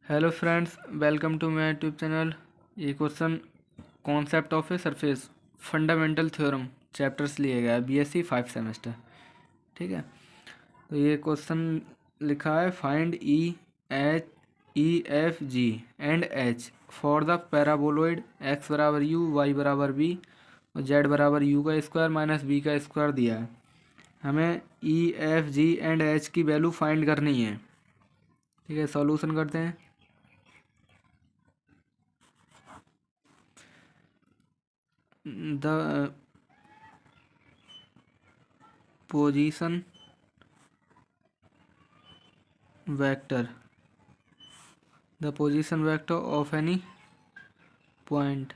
Hello friends, welcome to my YouTube channel. ये question concept of a surface fundamental theorem chapters लिए गया है BSc 5 semester. ठीक है, तो ये क्वेश्चन लिखा है find F G and H for the paraboloid x बराबर यू वाई बराबर बी और जेड बराबर यू का स्क्वायर माइनस बी का स्क्वायर दिया है। हमें ई एफ जी एंड एच की वैल्यू फाइंड करनी है। ठीक है, सॉल्यूशन करते हैं। The position vector of any point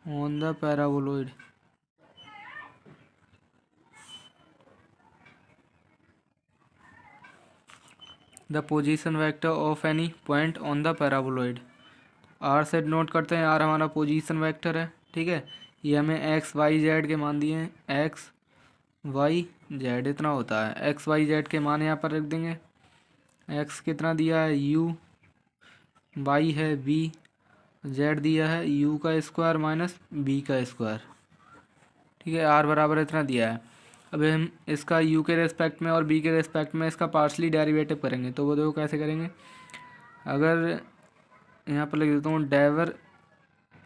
on the paraboloid R से नोट करते हैं। आर हमारा पोजीशन वेक्टर है। ठीक है, ये हमें एक्स वाई जेड के मान दिए हैं। एक्स वाई जेड इतना होता है। एक्स वाई जेड के मान यहाँ पर रख देंगे। एक्स कितना दिया है यू, वाई है बी, जेड दिया है यू का स्क्वायर माइनस बी का स्क्वायर। ठीक है, आर बराबर इतना दिया है। अब हम इसका यू के रेस्पेक्ट में और बी के रेस्पेक्ट में इसका पार्शली डेरिवेटिव करेंगे। तो वो देखो कैसे करेंगे। अगर यहाँ पर लिख देता हूँ डेवर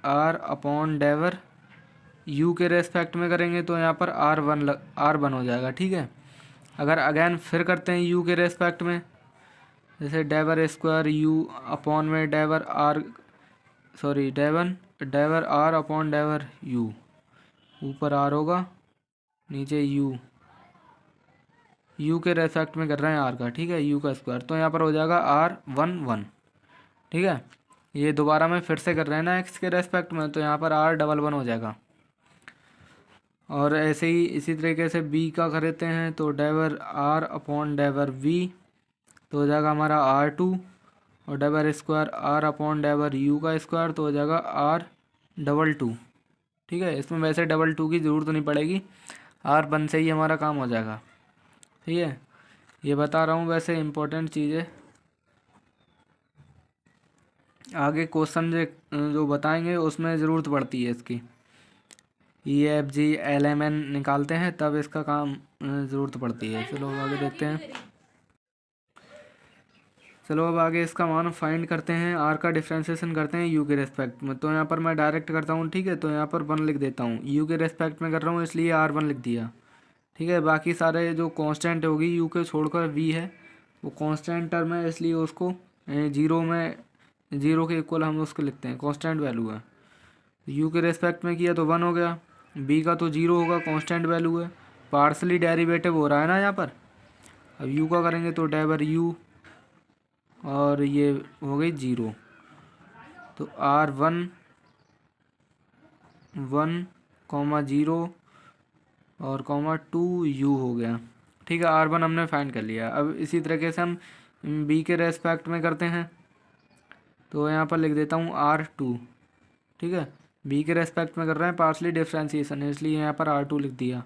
आर अपॉन डेवर यू के रेस्पेक्ट में करेंगे तो यहाँ पर आर वन हो जाएगा। ठीक है, अगर अगेन फिर करते हैं यू के रेस्पेक्ट में, जैसे डेवर स्क्वायर यू अपॉन में डेवर आर अपॉन डेवर यू, ऊपर आर होगा नीचे यू के रेस्पेक्ट में कर रहे हैं आर का। ठीक है, यू का स्क्वायर, तो यहाँ पर हो जाएगा आर वन वन। ठीक है, ये दोबारा में फिर से कर रहे हैं ना एक्स के रेस्पेक्ट में, तो यहाँ पर आर डबल वन हो जाएगा। और ऐसे ही इसी तरीके से बी का करते हैं तो डेवर आर अपॉन डेवर वी तो हो जाएगा हमारा आर टू, और डेवर स्क्वायर आर अपॉन डेवर यू का स्क्वायर तो हो जाएगा आर डबल टू। ठीक है, इसमें वैसे डबल टू की ज़रूरत नहीं पड़ेगी, आर वन से ही हमारा काम हो जाएगा। ठीक है, ये बता रहा हूँ, वैसे इम्पोर्टेंट चीज़ है। आगे क्वेश्चन जो बताएंगे उसमें ज़रूरत पड़ती है इसकी। E F G L M N निकालते हैं तब इसका काम ज़रूरत पड़ती है। चलो आगे देखते हैं। चलो अब आगे इसका मान फाइंड करते हैं। आर का डिफ्रेंशिएशन करते हैं यू के रेस्पेक्ट में। तो यहाँ पर मैं डायरेक्ट करता हूँ। ठीक है, तो यहाँ पर वन लिख देता हूँ। यू के रेस्पेक्ट में कर रहा हूँ इसलिए आर वन लिख दिया। ठीक है, बाकी सारे जो कांस्टेंट होगी यू के छोड़कर वी है, वो कांस्टेंट टर्म है इसलिए उसको जीरो के इक्वल हम उसको लिखते हैं, कांस्टेंट वैल्यू है। यू के रेस्पेक्ट में किया तो वन हो गया, बी का तो जीरो होगा, कांस्टेंट वैल्यू है। पार्शली डेरिवेटिव हो रहा है ना यहाँ पर। अब यू का करेंगे तो डेवर यू और ये हो गई जीरो, तो R one one comma zero और कॉमा टू यू हो गया। ठीक है, आर वन हमने फाइंड कर लिया। अब इसी तरीके से हम बी के रेस्पेक्ट में करते हैं, तो यहाँ पर लिख देता हूँ आर टू। ठीक है, बी के रेस्पेक्ट में कर रहे हैं, पार्शली डिफ्रेंशिएशन है इसलिए यहाँ पर आर टू लिख दिया।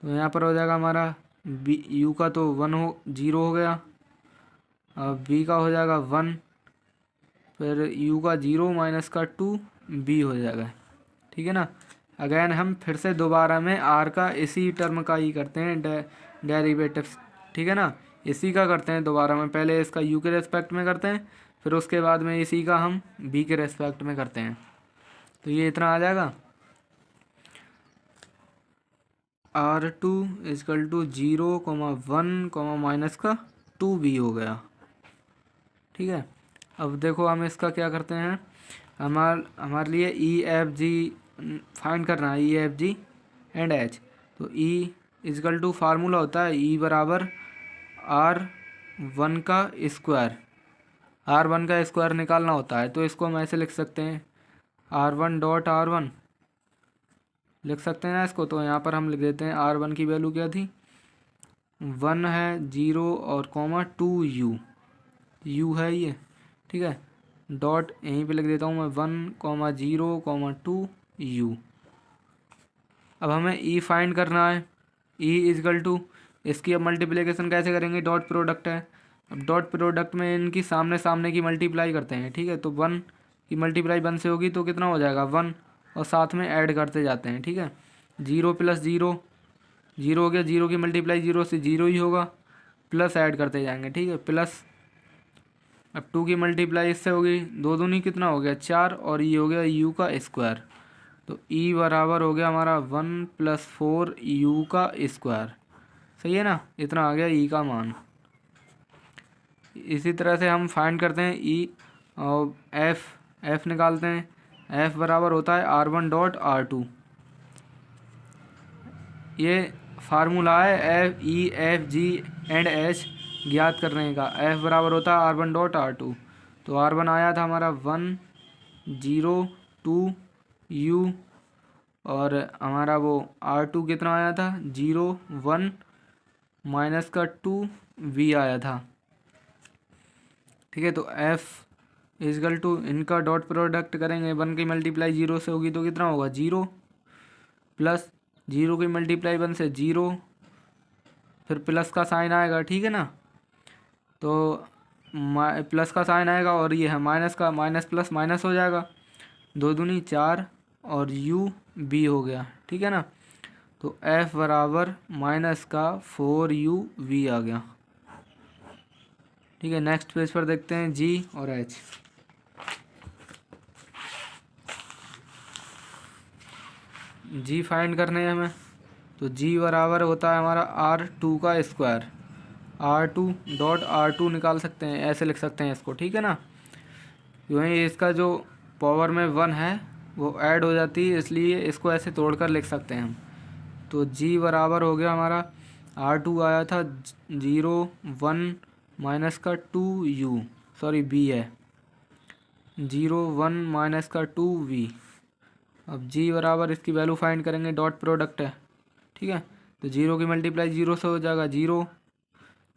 तो यहाँ पर हो जाएगा हमारा बी यू का तो जीरो हो गया, अब बी का हो जाएगा वन, फिर यू का जीरो माइनस का टू बी हो जाएगा। ठीक है ना, अगेन हम फिर से दोबारा में आर का इसी टर्म का ही करते हैं डेरिवेटिव। ठीक है ना, इसी का करते हैं दोबारा में। पहले इसका यू के रेस्पेक्ट में करते हैं, फिर उसके बाद में इसी का हम बी के रेस्पेक्ट में करते हैं। तो ये इतना आ जाएगा, R two equal two zero comma one comma minus का टू बी हो गया। ठीक है, अब देखो हम इसका क्या करते हैं। हमारे लिए ई एफ जी फाइंड करना है, ई एफ जी एंड एच। तो ई इजकल टू फार्मूला होता है ई बराबर आर वन का स्क्वायर। आर वन का स्क्वायर निकालना होता है, तो इसको हम ऐसे लिख सकते हैं, R one dot R one लिख सकते हैं ना इसको। तो यहाँ पर हम लिख देते हैं आर वन की वैल्यू क्या थी, वन है, जीरो और कॉमा टू यू है ये। ठीक है, डॉट यहीं पे लिख देता हूँ मैं, one comma zero comma two you. अब हमें ई फाइंड करना है। ई इजकल टू इसकी अब मल्टीप्लिकेशन कैसे करेंगे, डॉट प्रोडक्ट है। अब डॉट प्रोडक्ट में इनकी सामने सामने की मल्टीप्लाई करते हैं, ठीक है। तो 1 की मल्टीप्लाई 1 से होगी तो कितना हो जाएगा 1, और साथ में ऐड करते जाते हैं, ठीक है। 0 प्लस 0, 0 हो गया, 0 की मल्टीप्लाई 0 से 0 ही होगा, प्लस ऐड करते जाएंगे, ठीक है। प्लस अब 2 की मल्टीप्लाई इससे होगी, दो दूनी कितना हो गया 4, और ये हो गया u का स्क्वायर। तो e बराबर हो गया हमारा 1 + 4 u का स्क्वायर। सही है ना, इतना आ गया e का मान। इसी तरह से हम फाइंड करते हैं e और f निकालते हैं। f बराबर होता है r1 डॉट r2। ये फार्मूला है f g एंड h ज्ञात करने का। f बराबर होता है r1 डॉट r2। तो r1 आया था हमारा 1 0 2 u, और हमारा वो r2 कितना आया था 0 1 माइनस का 2 v आया था, ठीक है। तो f इजकल टू इनका डॉट प्रोडक्ट करेंगे, 1 की मल्टीप्लाई 0 से होगी तो कितना होगा 0, प्लस 0 की मल्टीप्लाई 1 से 0, फिर प्लस का साइन आएगा, ठीक है ना। तो प्लस का साइन आएगा, और ये है माइनस का, माइनस प्लस माइनस हो जाएगा, दो दूनी 4, और u b हो गया, ठीक है ना। तो f बराबर माइनस का 4u v आ गया, ठीक है। नेक्स्ट पेज पर देखते हैं g और h। g फाइंड करने हैं हमें, तो g बराबर होता है हमारा r2 का स्क्वायर। r2 डॉट r2 निकाल सकते हैं, ऐसे लिख सकते हैं इसको, ठीक है ना। क्योंकि इसका जो पावर में 1 है वो ऐड हो जाती है, इसलिए इसको ऐसे तोड़कर लिख सकते हैं हम। तो g बराबर हो गया हमारा r2 आया था 0 1 माइनस का 2u, सॉरी b है 0 1 माइनस का 2v। अब g बराबर इसकी वैल्यू फाइंड करेंगे, डॉट प्रोडक्ट है, ठीक है। तो 0 की मल्टीप्लाई 0 से हो जाएगा 0,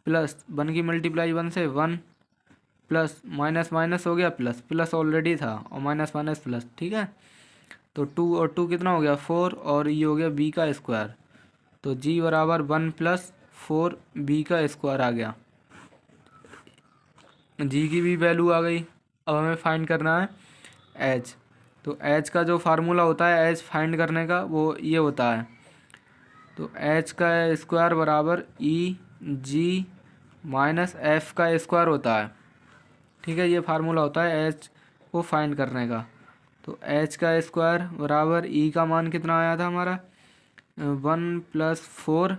प्लस 1 की मल्टीप्लाई 1 से 1, प्लस माइनस माइनस हो गया प्लस, प्लस ऑलरेडी था, और माइनस माइनस प्लस, ठीक है। तो 2 और 2 कितना हो गया 4, और ये हो गया b का स्क्वायर। तो g बराबर 1 + 4 b का स्क्वायर आ गया। g की भी वैल्यू आ गई। अब हमें फाइंड करना है h। तो h का जो फार्मूला होता है h फाइंड करने का, वो ये होता है, तो h का स्क्वायर बराबर e g माइनस f का स्क्वायर होता है, ठीक है। ये फार्मूला होता है h को फाइंड करने का। तो h का स्क्वायर बराबर e का मान कितना आया था हमारा 1 + 4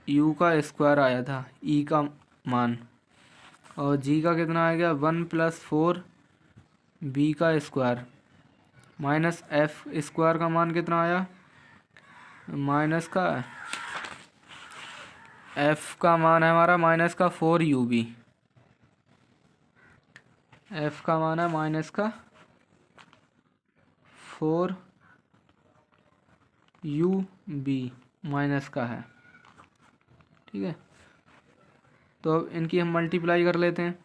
u का स्क्वायर आया था e का मान, और g का कितना आ गया 1 + 4 b का स्क्वायर, माइनस f स्क्वायर का मान कितना आया, माइनस का f का मान है हमारा माइनस का 4ub, f का मान है माइनस का 4ub माइनस का है, ठीक है। तो अब इनकी हम मल्टीप्लाई कर लेते हैं।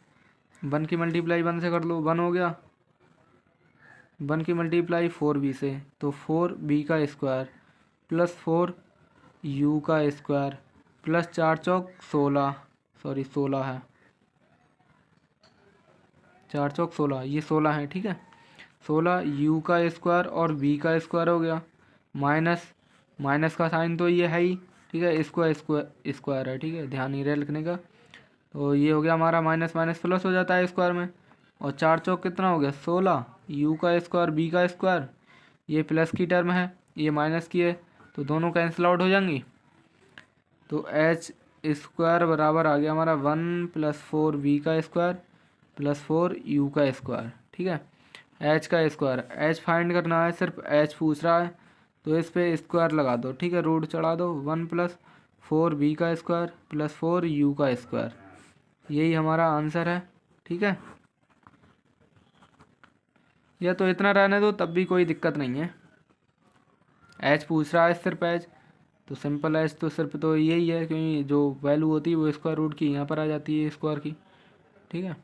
1 की मल्टीप्लाई 1 से कर लो, 1 हो गया, 1 की मल्टीप्लाई 4b से, तो 4b का स्क्वायर प्लस 4u का स्क्वायर, प्लस 4 चौक 16, सॉरी 16 है, 4 चौक 16, ये 16 है, ठीक है। 16 u का स्क्वायर और b का स्क्वायर हो गया, माइनस माइनस का साइन तो ये है ही, ठीक है। इसको स्क्वायर है, ठीक है, ध्यान नहीं रहे लिखने का। तो ये हो गया हमारा माइनस माइनस प्लस हो जाता है स्क्वायर में, और 4 चौक कितना हो गया 16, u का स्क्वायर b का स्क्वायर, ये प्लस की टर्म है, ये माइनस की है, तो दोनों कैंसिल आउट हो जाएंगी। तो h स्क्वायर बराबर आ गया हमारा 1 + 4b का स्क्वायर प्लस 4u का स्क्वायर, ठीक है। h का स्क्वायर, h फाइंड करना है, सिर्फ h पूछ रहा है, तो इस पे स्क्वायर लगा दो, ठीक है, रूट चढ़ा दो, 1 + 4b का स्क्वायर प्लस 4u का स्क्वायर, यही हमारा आंसर है, ठीक है। या तो इतना रहने दो तब भी कोई दिक्कत नहीं है, h पूछ रहा है सिर्फ h, तो सिंपल h तो सिर्फ तो यही है, क्योंकि जो वैल्यू होती है वो स्क्वायर रूट की यहाँ पर आ जाती है स्क्वायर की, ठीक है।